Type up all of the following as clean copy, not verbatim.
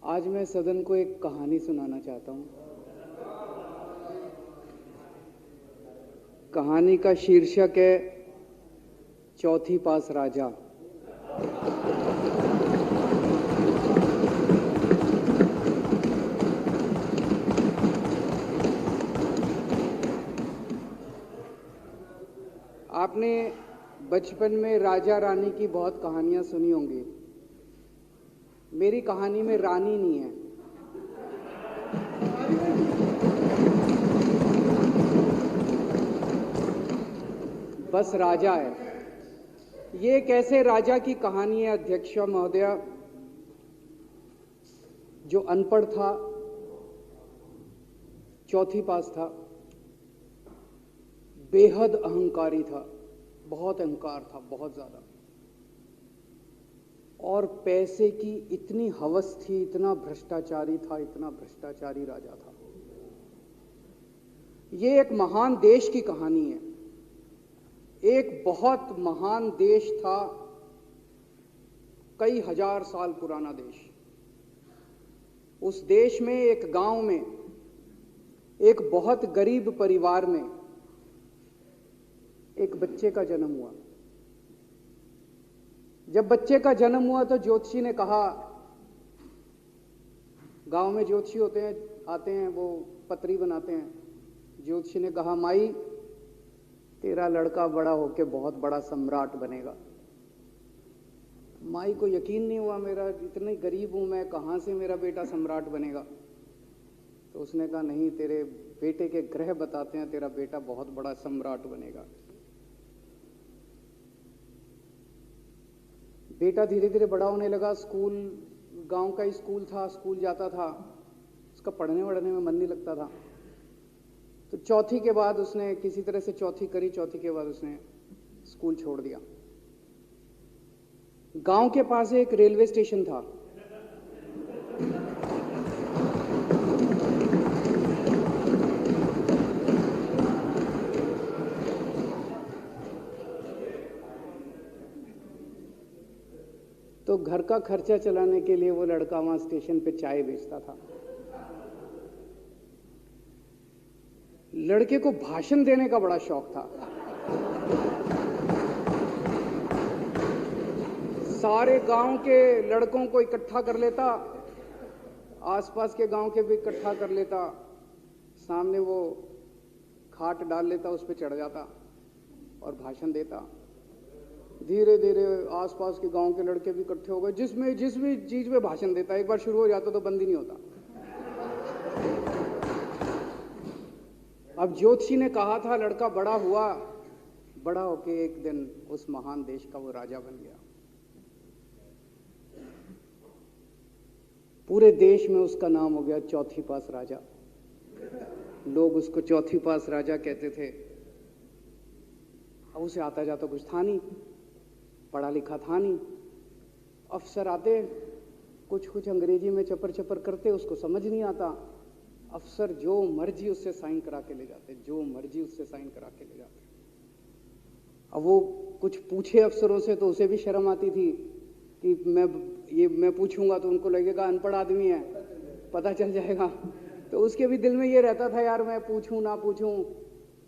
आज मैं सदन को एक कहानी सुनाना चाहता हूँ। कहानी का शीर्षक है चौथी पास राजा। आपने बचपन में राजा रानी की बहुत कहानियां सुनी होंगी। मेरी कहानी में रानी नहीं है, बस राजा है। ये एक ऐसे राजा की कहानी है अध्यक्ष महोदया, जो अनपढ़ था, चौथी पास था, बेहद अहंकारी था, बहुत अहंकार था, बहुत ज्यादा, और पैसे की इतनी हवस थी, इतना भ्रष्टाचारी था, इतना भ्रष्टाचारी राजा था। ये एक महान देश की कहानी है। एक बहुत महान देश था, कई हजार साल पुराना देश। उस देश में एक गांव में एक बहुत गरीब परिवार में एक बच्चे का जन्म हुआ। जब बच्चे का जन्म हुआ तो ज्योतिषी ने कहा, गांव में ज्योतिषी होते हैं, आते हैं, वो पत्री बनाते हैं। ज्योतिषी ने कहा, माई तेरा लड़का बड़ा होके बहुत बड़ा सम्राट बनेगा। माई को यकीन नहीं हुआ, मेरा इतने गरीब हूं मैं, कहां से मेरा बेटा सम्राट बनेगा। तो उसने कहा, नहीं, तेरे बेटे के ग्रह बताते हैं तेरा बेटा बहुत बड़ा सम्राट बनेगा। बेटा धीरे धीरे बड़ा होने लगा। स्कूल, गांव का ही स्कूल था, स्कूल जाता था, उसका पढ़ने वढ़ने में मन नहीं लगता था। तो चौथी के बाद उसने किसी तरह से चौथी करी, चौथी के बाद उसने स्कूल छोड़ दिया। गांव के पास एक रेलवे स्टेशन था। तो घर का खर्चा चलाने के लिए वो लड़का वहां स्टेशन पे चाय बेचता था। लड़के को भाषण देने का बड़ा शौक था। सारे गांव के लड़कों को इकट्ठा कर लेता, आसपास के गांव के भी इकट्ठा कर लेता, सामने वो खाट डाल लेता, उस पर चढ़ जाता और भाषण देता। धीरे धीरे आसपास के गांव के लड़के भी इकट्ठे हो गए। जिस भी चीज में भाषण देता, एक बार शुरू हो जाता तो बंद ही नहीं होता। अब ज्योतिषी ने कहा था, लड़का बड़ा हुआ, बड़ा होके एक दिन उस महान देश का वो राजा बन गया। पूरे देश में उसका नाम हो गया चौथी पास राजा। लोग उसको चौथी पास राजा कहते थे। अब उसे आता जाता कुछ था नहीं, पढ़ा लिखा था नहीं। अफसर आते, कुछ अंग्रेजी में चपर चपर करते, उसको समझ नहीं आता। अफसर जो मर्जी उससे साइन करा के ले जाते, जो मर्जी उससे साइन करा के ले जाते। अब वो कुछ पूछे अफसरों से तो उसे भी शर्म आती थी कि मैं पूछूंगा तो उनको लगेगा अनपढ़ आदमी है, पता चल जाएगा। तो उसके भी दिल में ये रहता था, यार मैं पूछूं ना पूछूं।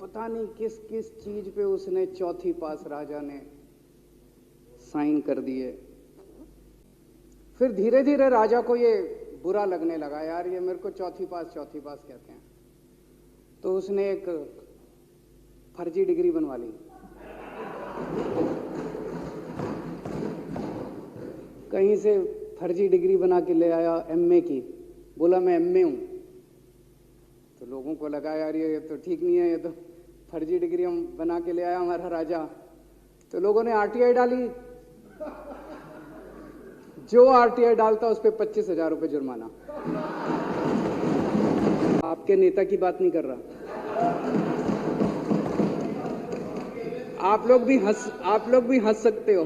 पता नहीं किस किस चीज पे उसने चौथी पास राजा ने साइन कर दिए। फिर धीरे धीरे राजा को ये बुरा लगने लगा, यार ये मेरे को चौथी पास कहते हैं। तो उसने एक फर्जी डिग्री बनवा ली। कहीं से फर्जी डिग्री बना के ले आया, एमए की। बोला मैं एमए हूं। तो लोगों को लगा, यार ये तो ठीक नहीं है, ये तो फर्जी डिग्री हम बना के ले आया हमारा राजा। तो लोगों ने आरटीआई डाली। जो आरटीआई डालता उस पर 25,000 रुपये जुर्माना। आपके नेता की बात नहीं कर रहा। आप लोग भी हंस सकते हो।